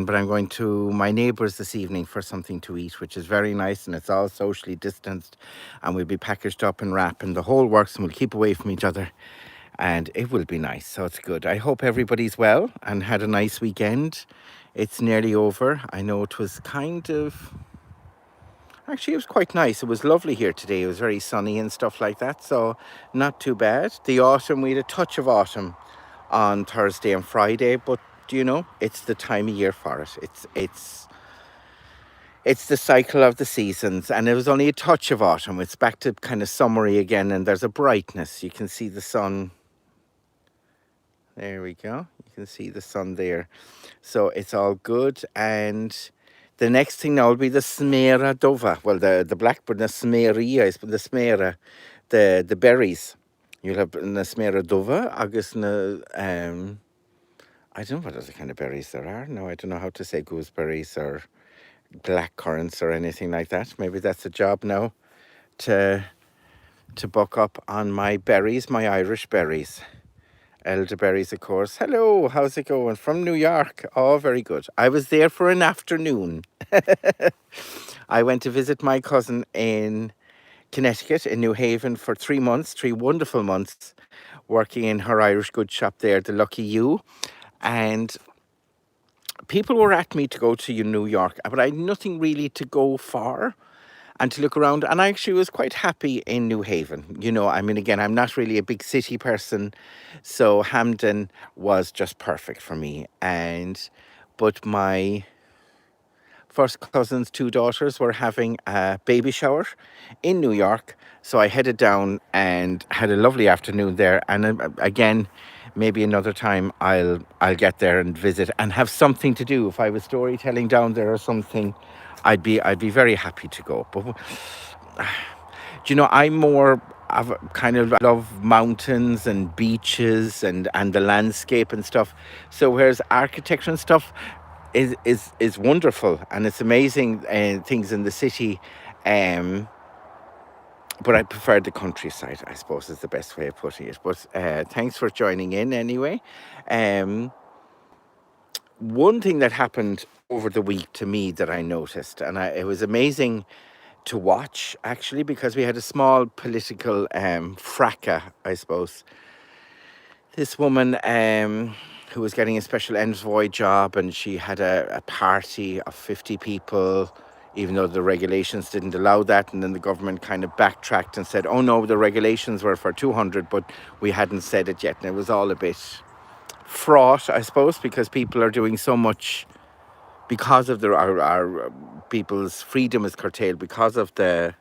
but I'm going to my neighbour's this evening for something to eat, which is very nice, and it's all socially distanced, and we'll be packaged up and wrapped, and the whole works, and we'll keep away from each other, and it will be nice. So it's good. I hope everybody's well and had a nice weekend. It's nearly over. I know it was kind of. Actually, it was quite nice. It was lovely here today. It was very sunny and stuff like that, so not too bad. The autumn, we had a touch of autumn on Thursday and Friday, but it's the time of year for it. It's the cycle of the seasons, and it was only a touch of autumn. It's back to kind of summery again, and there's a brightness. You can see the sun. There we go. You can see the sun there. So it's all good. And the next thing now will be the smera dova. Well, the blackbird, the smeria, the smera, the berries. You'll have the smera dova, agus na, I don't know what other kind of berries there are. No, I don't know how to say gooseberries or black currants or anything like that. Maybe that's a job now to buck up on my berries, my Irish berries. Elderberries, of course. Hello, how's it going? From New York. Oh, very good. I was there for an afternoon. I went to visit my cousin in Connecticut, in New Haven, for 3 months, 3 wonderful months, working in her Irish goods shop there, the Lucky You. And people were at me to go to New York, but I had nothing really to go for and to look around. And I actually was quite happy in New Haven. I mean, again, I'm not really a big city person, so Hamden was just perfect for me. But my first cousin's 2 daughters were having a baby shower in New York, so I headed down and had a lovely afternoon there. And again, maybe another time I'll get there and visit and have something to do. If I was storytelling down there or something, I'd be very happy to go. But I'm more of kind of love mountains and beaches and the landscape and stuff. So whereas architecture and stuff is wonderful, and it's amazing things in the city, um, but I prefer the countryside, I suppose, is the best way of putting it. But thanks for joining in anyway. Um, One thing that happened over the week to me that I noticed, and it was amazing to watch actually, because we had a small political fracas, I suppose. This woman who was getting a special envoy job, and she had a party of 50 people, even though the regulations didn't allow that. And then the government kind of backtracked and said, oh no, the regulations were for 200, but we hadn't said it yet. And it was all a bit fraught, I suppose, because people are doing so much because of our people's freedom is curtailed because of the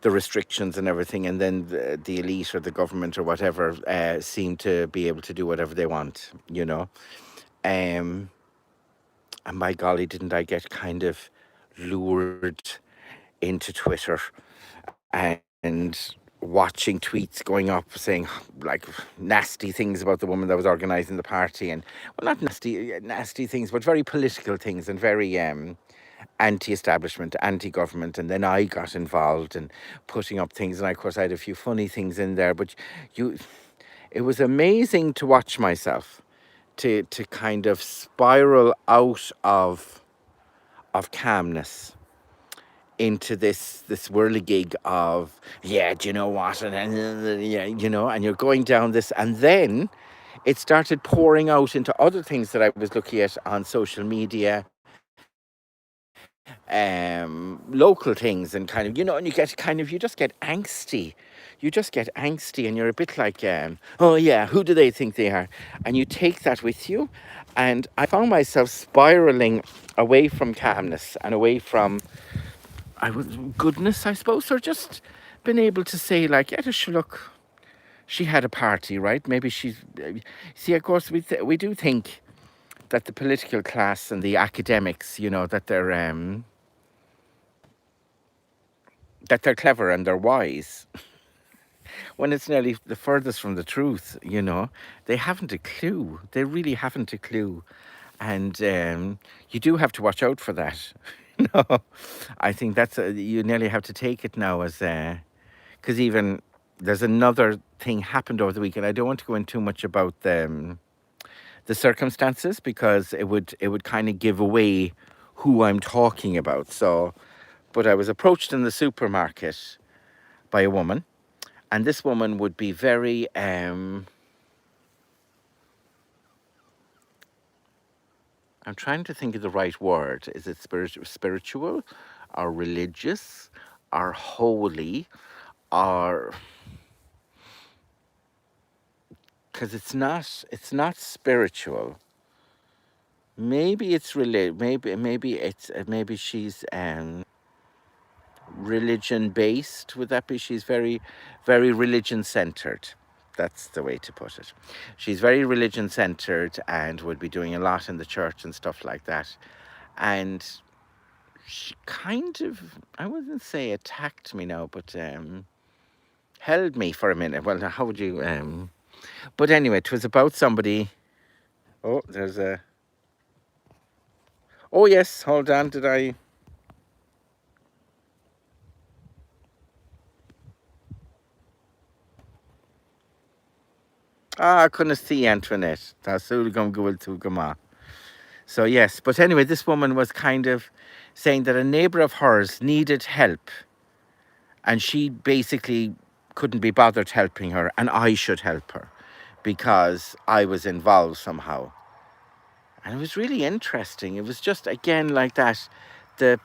restrictions and everything, and then the elite or the government or whatever seem to be able to do whatever they want. And by golly, didn't I get kind of lured into Twitter and watching tweets going up saying like nasty things about the woman that was organizing the party, and well, not nasty things, but very political things, and very anti-establishment, anti-government. And then I got involved in putting up things, and of course I had a few funny things in there, but it was amazing to watch myself to kind of spiral out of calmness into this whirligig of, yeah, do you know what, and yeah, and you're going down this, and then it started pouring out into other things that I was looking at on social media, local things, and kind of, and you get kind of, you just get angsty. You just get angsty, and you're a bit like, oh yeah, who do they think they are? And you take that with you. And I found myself spiraling away from calmness and away from goodness, I suppose, or just been able to say, like, yeah, look, she had a party, right? Maybe she's. See, of course, we do think that the political class and the academics, that they're clever and they're wise, when it's nearly the furthest from the truth. They haven't a clue. They really haven't a clue. And you do have to watch out for that. No, I think you nearly have to take it now as, because even there's another thing happened over the weekend. I don't want to go into too much about the circumstances, because it would kind of give away who I'm talking about. So, but I was approached in the supermarket by a woman, and this woman would be very I'm trying to think of the right word. Is it spiritual, or religious, or holy, or because it's not spiritual. Maybe it's maybe she's religion based. Would that be? She's very, very religion centered. That's the way to put it. She's very religion centered and would be doing a lot in the church and stuff like that. And she kind of, I wouldn't say attacked me now, but held me for a minute. Well, how would you? But anyway, it was about somebody. Oh, there's a. Oh yes, hold on. Did I? Ah, I couldn't see Antoinette. That's who gum go to gama. So yes, but anyway, this woman was kind of saying that a neighbour of hers needed help, and she basically couldn't be bothered helping her, and I should help her because I was involved somehow. And it was really interesting. It was just again like that, the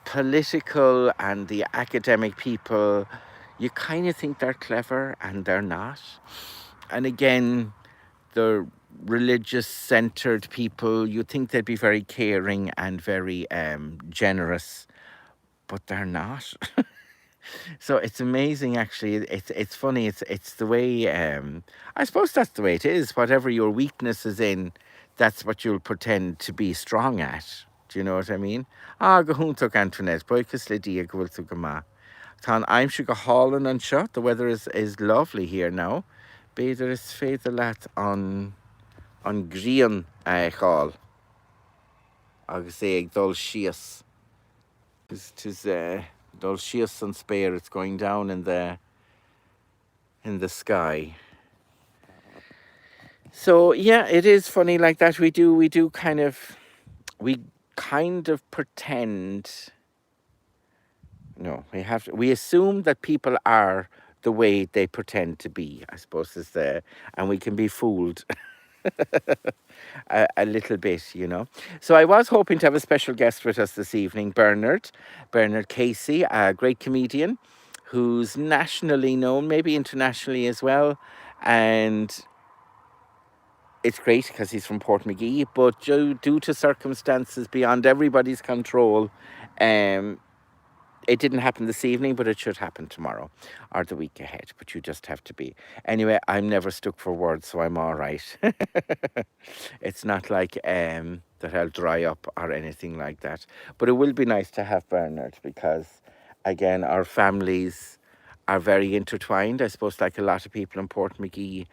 political and the academic people, you kind of think they're clever and they're not. And again, the religious centered people, you think they'd be very caring and very generous, but they're not. So it's amazing, actually. It's funny. It's the way. I suppose that's the way it is. Whatever your weakness is in, that's what you'll pretend to be strong at. Do you know what I mean? Ah, go home to Antoinette. Boicus Lydia go to Gama. Tan I'm sure go Holland and shot. The weather is lovely here now. Beidir is faith a lot on Grian hall. Agus é ag dul sias. Tis dul sias and spare. It's going down in the sky. So yeah, it is funny like that. We kind of pretend. No, we assume that people are the way they pretend to be. I suppose is and we can be fooled a little bit, you know. So I was hoping to have a special guest with us this evening, Bernard Casey, a great comedian who's nationally known, maybe internationally as well, and it's great because he's from Portmagee, but due to circumstances beyond everybody's control, um, it didn't happen this evening, but it should happen tomorrow or the week ahead. But you just have to be. Anyway, I'm never stuck for words, so I'm all right. It's not like that I'll dry up or anything like that. But it will be nice to have Bernard because, again, our families are very intertwined. I suppose, like a lot of people in Portmagee,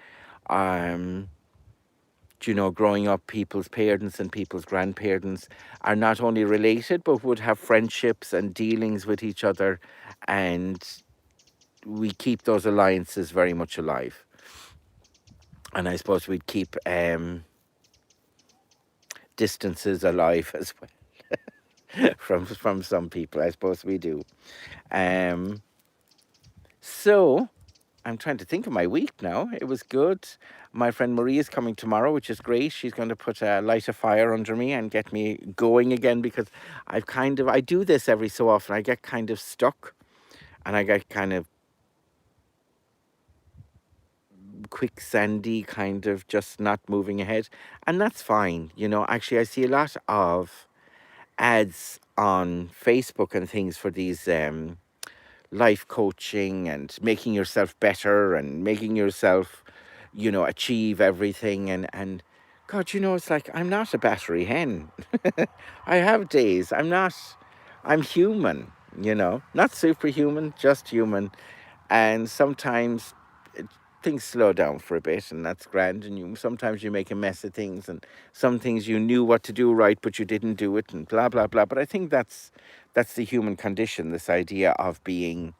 you know, growing up, people's parents and people's grandparents are not only related, but would have friendships and dealings with each other. And we keep those alliances very much alive. And I suppose we'd keep distances alive as well from some people. I suppose we do. Um, so I'm trying to think of my week now. It was good. My friend Marie is coming tomorrow, which is great. She's going to put a light a fire under me and get me going again because I do this every so often. I get kind of stuck and I get kind of quicksandy, kind of just not moving ahead. And that's fine. You know, actually, I see a lot of ads on Facebook and things for these life coaching and making yourself better and making yourself, you know, achieve everything. And God, you know, it's like, I'm not a battery hen. I have days. I'm human, you know, not superhuman, just human. And sometimes things slow down for a bit, and that's grand. And sometimes you make a mess of things, and some things you knew what to do right, but you didn't do it, and blah blah blah. But I think that's the human condition. This idea of being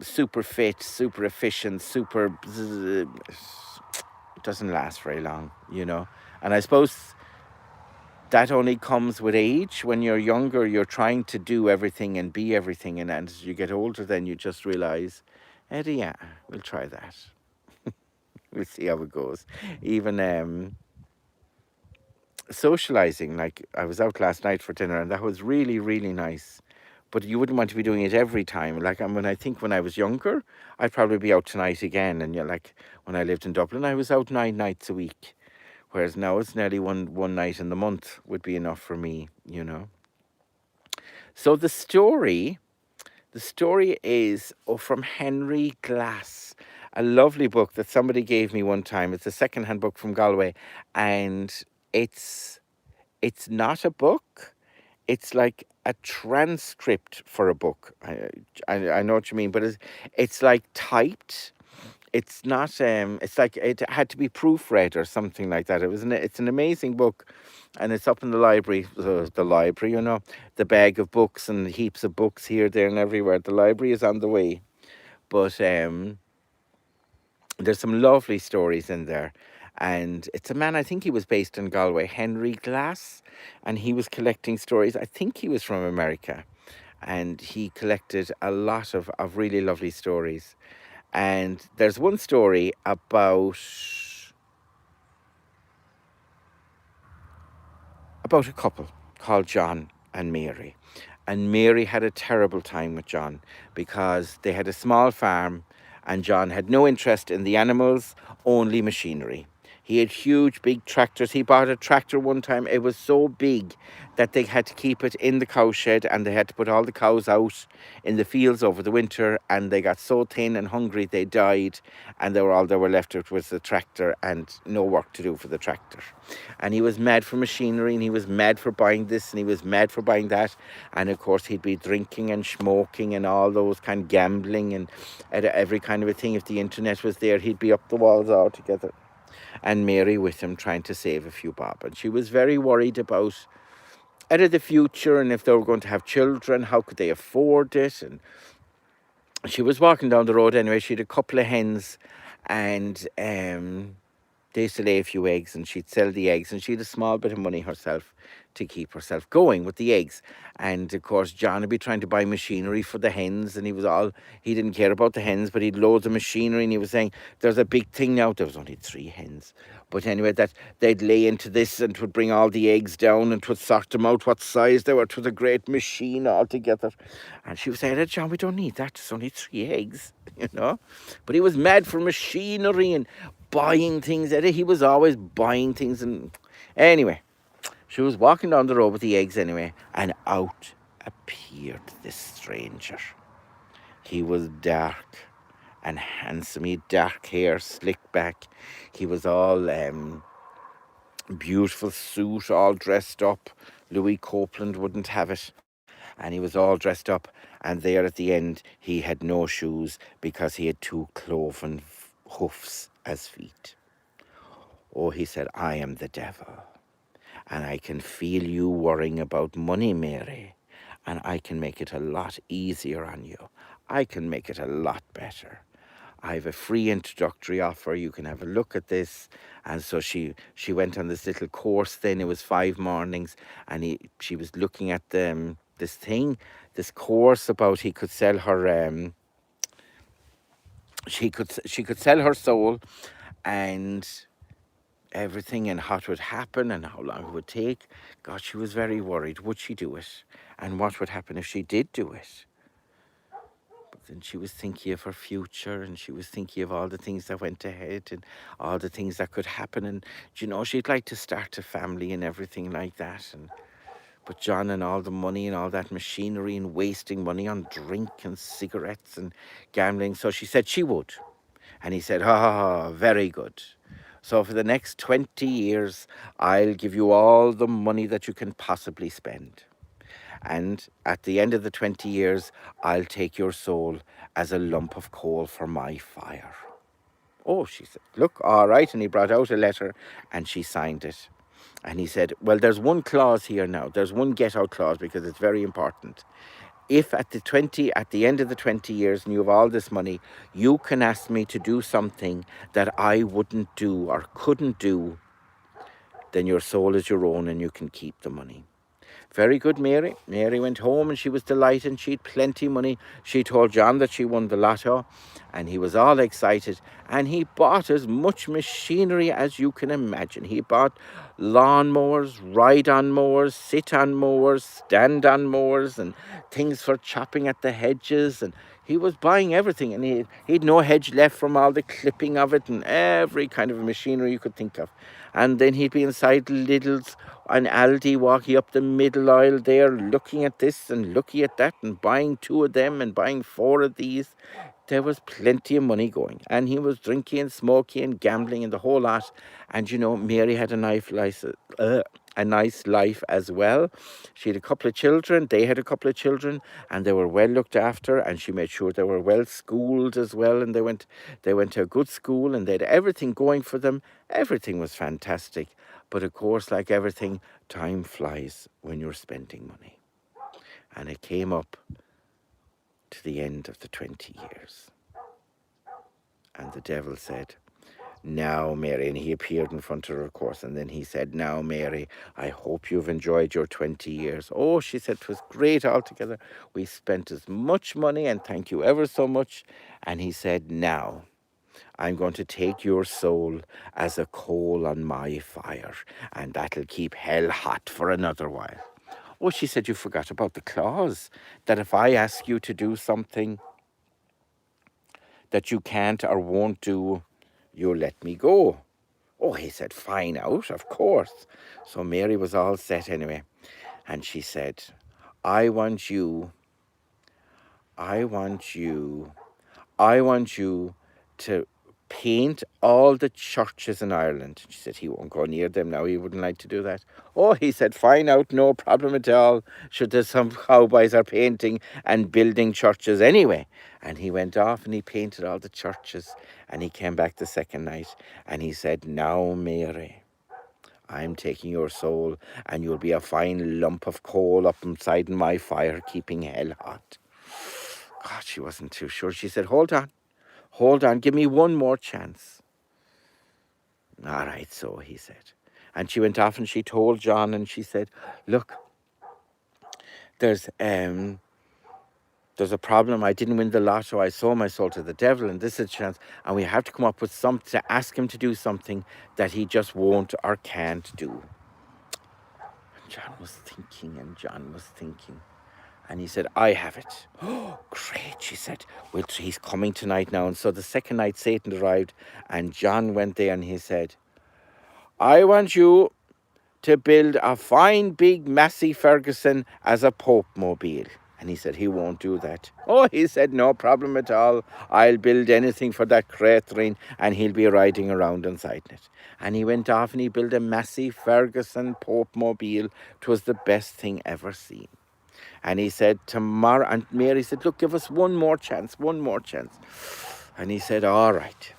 super fit, super efficient, super it doesn't last very long, you know. And I suppose that only comes with age. When you're younger, you're trying to do everything and be everything, and as you get older, then you just realize, Eddie, yeah, we'll try that. We'll see how it goes. Even socializing, like I was out last night for dinner, and that was really, really nice. But you wouldn't want to be doing it every time. Like, I think when I was younger, I'd probably be out tonight again. And you're like, when I lived in Dublin, I was out 9 nights a week. Whereas now it's nearly one night in the month would be enough for me, you know. So the story is from Henry Glass, a lovely book that somebody gave me one time. It's a second-hand book from Galway, and it's not a book. It's like a transcript for a book. I know what you mean, but it's like typed. It's not. It's like it had to be proofread or something like that. It's an amazing book, and it's up in the library. The library, you know, the bag of books and heaps of books here, there, and everywhere. The library is on the way, but there's some lovely stories in there. And it's a man, I think he was based in Galway, Henry Glass, and he was collecting stories. I think he was from America, and he collected a lot of really lovely stories. And there's one story about a couple called John and Mary. And Mary had a terrible time with John because they had a small farm and John had no interest in the animals, only machinery. He had huge, big tractors. He bought a tractor one time. It was so big that they had to keep it in the cow shed and they had to put all the cows out in the fields over the winter. And they got so thin and hungry they died. And all they were left with was the tractor and no work to do for the tractor. And he was mad for machinery and he was mad for buying this and he was mad for buying that. And of course he'd be drinking and smoking and all those kind of gambling and every kind of a thing. If the internet was there, he'd be up the walls altogether. And Mary with him trying to save a few bob. And she was very worried about the future and if they were going to have children, how could they afford it? And she was walking down the road anyway. She had a couple of hens and they used to lay a few eggs and she'd sell the eggs and she had a small bit of money herself to keep herself going with the eggs. And of course John would be trying to buy machinery for the hens and he didn't care about the hens, but he'd loads of machinery and he was saying there's a big thing now. There was only 3 hens, but anyway, that they'd lay into this and it would bring all the eggs down and it would sort them out what size they were. It was a great machine altogether. And she was saying, John, we don't need that, there's only 3 eggs, you know. But he was mad for machinery and buying things. He was always buying things. And anyway, she was walking down the road with the eggs anyway, and out appeared this stranger. He was dark and handsome. He had dark hair, slicked back. He was all beautiful suit, all dressed up. Louis Copeland wouldn't have it. And he was all dressed up. And there at the end, he had no shoes because he had 2 cloven hoofs as feet. Oh, he said, I am the devil. And I can feel you worrying about money, Mary. And I can make it a lot easier on you. I can make it a lot better. I have a free introductory offer. You can have a look at this. And so she went on this little course then. It was 5 mornings. And she was looking at this course about he could sell her... she could sell her soul and everything and what would happen and how long it would take. God, she was very worried. Would she do it? And what would happen if she did do it? But then she was thinking of her future and she was thinking of all the things that went ahead and all the things that could happen. And, you know, she'd like to start a family and everything like that. But John and all the money and all that machinery and wasting money on drink and cigarettes and gambling. So she said she would. And he said, very good. So for the next 20 years, I'll give you all the money that you can possibly spend. And at the end of the 20 years, I'll take your soul as a lump of coal for my fire. Oh, she said, look, all right. And he brought out a letter and she signed it. And he said, well, there's one clause here now. There's one get out clause because it's very important. if at the end of the 20 years and you have all this money, you can ask me to do something that I wouldn't do or couldn't do, then your soul is your own and you can keep the money. Very good, Mary. Mary went home and she was delighted. She'd plenty of money. She told John that she won the lotto and he was all excited. And he bought as much machinery as you can imagine. He bought lawnmowers, ride-on mowers, sit-on mowers, stand-on mowers and things for chopping at the hedges. And he was buying everything. And he'd no hedge left from all the clipping of it and every kind of machinery you could think of. And then he'd be inside Lidl's and Aldi, walking up the middle aisle there, looking at this and looking at that and buying 2 of them and buying 4 of these. There was plenty of money going. And he was drinking and smoking and gambling and the whole lot. And, you know, Mary had a nice life as well. She had a couple of children. They had a couple of children. And they were well looked after. And she made sure they were well schooled as well. And they went to a good school. And they had everything going for them. Everything was fantastic. But of course, like everything, time flies when you're spending money. And it came up to the end of the 20 years. And the devil said, now, Mary, and he appeared in front of her, of course, and then he said, now, Mary, I hope you've enjoyed your 20 years. Oh, she said, it was great altogether. We spent as much money, and thank you ever so much. And he said, now, I'm going to take your soul as a coal on my fire, and that'll keep hell hot for another while. Oh, she said, you forgot about the clause, that if I ask you to do something that you can't or won't do, you'll let me go. Oh, he said, fine out, of course. So Mary was all set anyway. And she said, I want you to paint all the churches in Ireland. She said, he won't go near them now. He wouldn't like to do that. Oh, he said, fine out, no problem at all. Should there's some cowboys are painting and building churches anyway. And he went off and he painted all the churches. And he came back the second night and he said, now, Mary, I'm taking your soul and you'll be a fine lump of coal up inside my fire, keeping hell hot. God, she wasn't too sure. She said, hold on, give me one more chance. All right, so he said. And she went off and she told John and she said, look, there's a problem. I didn't win the lotto. I sold my soul to the devil and this is a chance. And we have to come up with something to ask him to do something that he just won't or can't do. And John was thinking. And he said, I have it. Oh, great, she said. Well, he's coming tonight now. And so the second night Satan arrived and John went there and he said, I want you to build a fine big Massey Ferguson as a Pope mobile. And he said, he won't do that. Oh, he said, no problem at all. I'll build anything for that Catherine and he'll be riding around inside it. And he went off and he built a Massey Ferguson Pope mobile. It was the best thing ever seen. And he said, tomorrow, and Mary said, look, give us one more chance. And he said, all right,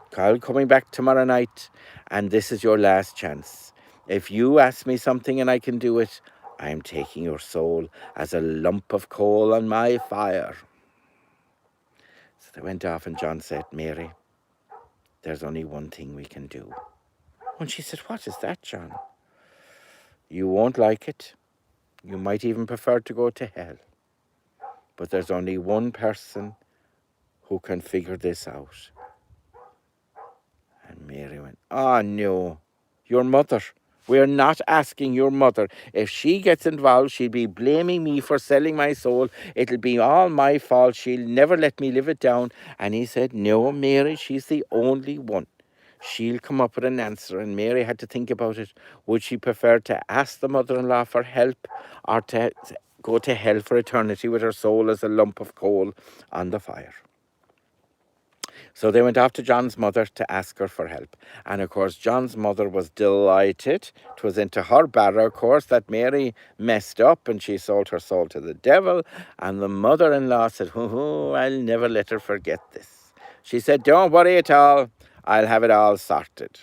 Kyle, coming back tomorrow night, and this is your last chance. If you ask me something and I can do it, I'm taking your soul as a lump of coal on my fire. So they went off and John said, Mary, there's only one thing we can do. And she said, what is that, John? You won't like it. You might even prefer to go to hell. But there's only one person who can figure this out. And Mary went, oh, no, your mother. We're not asking your mother. If she gets involved, she'll be blaming me for selling my soul. It'll be all my fault. She'll never let me live it down. And he said, no, Mary, she's the only one. She'll come up with an answer. And Mary had to think about it. Would she prefer to ask the mother-in-law for help or to go to hell for eternity with her soul as a lump of coal on the fire? So they went off to John's mother to ask her for help. And of course, John's mother was delighted. It was into her barrow, of course, that Mary messed up and she sold her soul to the devil. And the mother-in-law said, oh, I'll never let her forget this. She said, don't worry at all. I'll have it all sorted.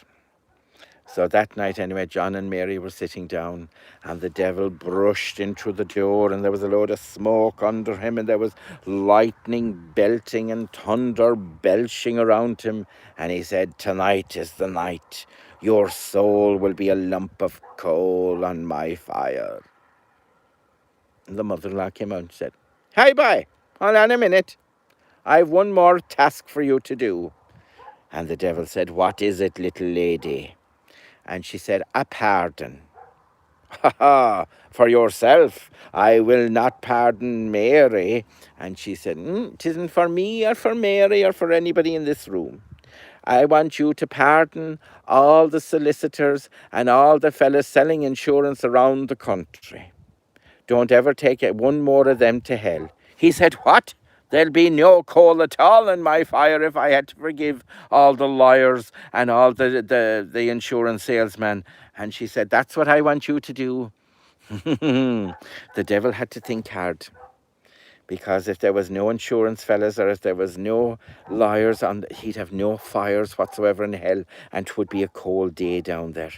So that night, anyway, John and Mary were sitting down, and the devil brushed in through the door, and there was a load of smoke under him, and there was lightning belting and thunder belching around him. And he said, "Tonight is the night. Your soul will be a lump of coal on my fire." And the mother-in-law came out and said, "Hi, bye. Hold on a minute. I've one more task for you to do." And the devil said, "What is it, little lady?" And she said, "A pardon." "Ha ha, for yourself. I will not pardon Mary." And she said, "'Tisn't for me or for Mary or for anybody in this room. I want you to pardon all the solicitors and all the fellas selling insurance around the country. Don't ever take one more of them to hell." He said, "What? There'll be no coal at all in my fire if I had to forgive all the lawyers and all the insurance salesmen." And she said, "That's what I want you to do." The devil had to think hard, because if there was no insurance fellas, or if there was no lawyers, he'd have no fires whatsoever in hell, and 'twould be a cold day down there.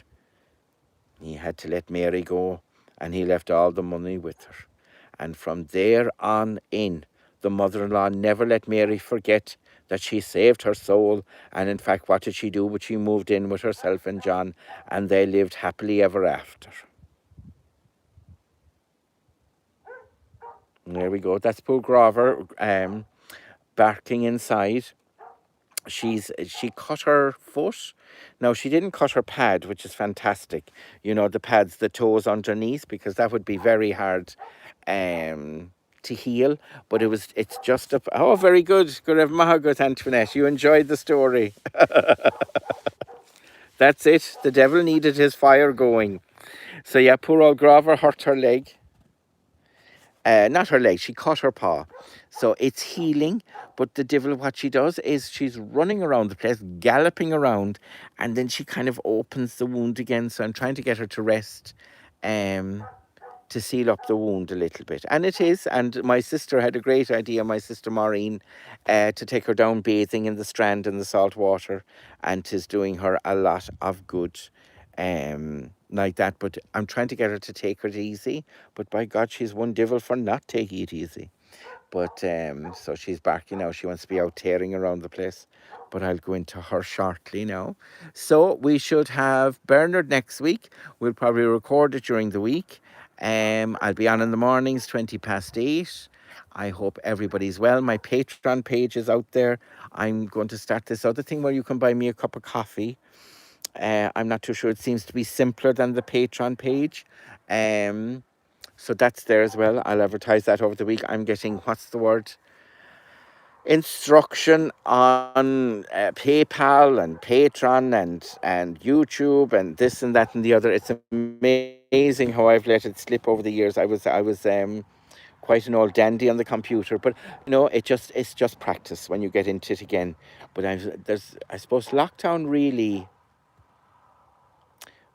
He had to let Mary go, and he left all the money with her. And from there on in, the mother-in-law never let Mary forget that she saved her soul. And in fact, what did she do? But she moved in with herself and John, and they lived happily ever after. And there we go. That's poor Grover barking inside. She cut her foot. Now, she didn't cut her pad, which is fantastic. You know, the pads, the toes underneath, because that would be very hard to heal. But it's just a... Oh, very good. Good Mahagut, Antoinette. You enjoyed the story. That's it. The devil needed his fire going. So yeah, poor old Grover hurt her leg. Not her leg, she cut her paw. So it's healing, but the devil, what she does is she's running around the place, galloping around, and then she kind of opens the wound again. So I'm trying to get her to rest, to seal up the wound a little bit. And it is, and my sister had a great idea, my sister Maureen, to take her down bathing in the Strand in the salt water, and 'tis doing her a lot of good. Like that, but I'm trying to get her to take it easy, but by God, she's one devil for not taking it easy. But so she's back, you know, she wants to be out tearing around the place, but I'll go into her shortly now. So we should have Bernard next week. We'll probably record it during the week. I'll be on in the mornings, 20 past 8. I hope everybody's well. My Patreon page is out there. I'm going to start this other thing where you can buy me a cup of coffee. I'm not too sure. It seems to be simpler than the Patreon page. So that's there as well. I'll advertise that over the week. I'm getting, what's the word? Instruction on PayPal and Patreon and YouTube and this and that and the other. It's amazing how I've let it slip over the years. I was quite an old dandy on the computer, but it's just practice when you get into it again. But I suppose lockdown really...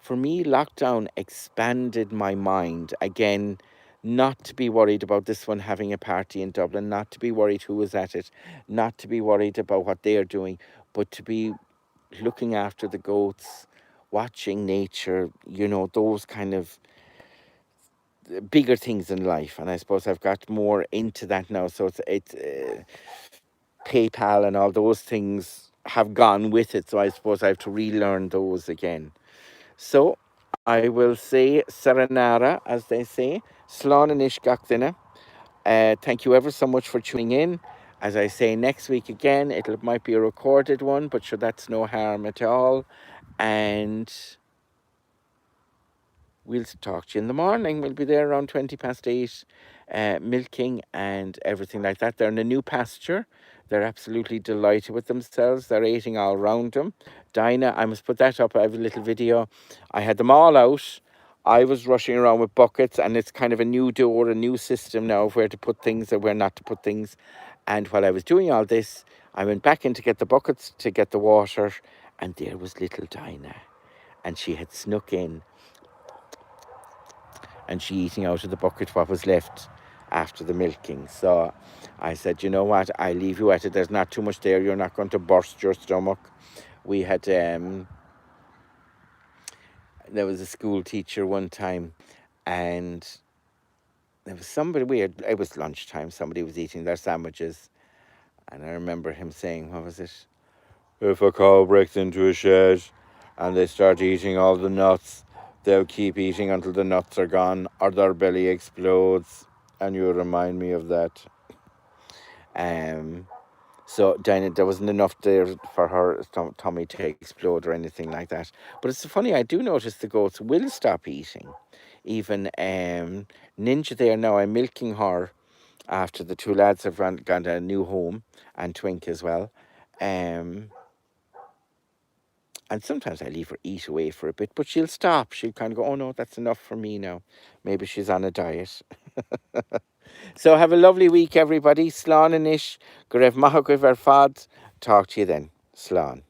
For me, lockdown expanded my mind again, not to be worried about this one having a party in Dublin, not to be worried who was at it, not to be worried about what they're doing, but to be looking after the goats, watching nature, those kind of bigger things in life. And I suppose I've got more into that now. So it's PayPal and all those things have gone with it. So I suppose I have to relearn those again. So I will say Saranara, as they say. Slán in Ishgach. Thank you ever so much for tuning in. As I say, next week again, it might be a recorded one, but sure, that's no harm at all. And we'll talk to you in the morning. We'll be there around 20 past 8, milking and everything like that. They're in a new pasture. They're absolutely delighted with themselves. They're eating all around them. Dinah, I must put that up. I have a little video. I had them all out. I was rushing around with buckets, and it's kind of a new door, a new system now of where to put things and where not to put things. And while I was doing all this, I went back in to get the buckets to get the water, and there was little Dinah. And she had snuck in, and she eating out of the bucket what was left after the milking. So I said, you know what, I leave you at it. There's not too much there. You're not going to burst your stomach. We had there was a school teacher one time, and there was somebody weird. It was lunchtime. Somebody was eating their sandwiches, and I remember him saying, "What was it? If a cow breaks into a shed, and they start eating all the nuts, they'll keep eating until the nuts are gone, or their belly explodes." And you remind me of that. Um, so Dinah, there wasn't enough there for her tummy to explode or anything like that. But it's funny. I do notice the goats will stop eating. Even Ninja there now. I'm milking her after the two lads have gone to a new home, and Twink as well. Um, and sometimes I leave her eat away for a bit, but she'll stop. She'll kind of go, "Oh no, that's enough for me now." Maybe she's on a diet. So have a lovely week, everybody. Slán in ish. Go raibh maith agaibh ar fad. Talk to you then. Slán.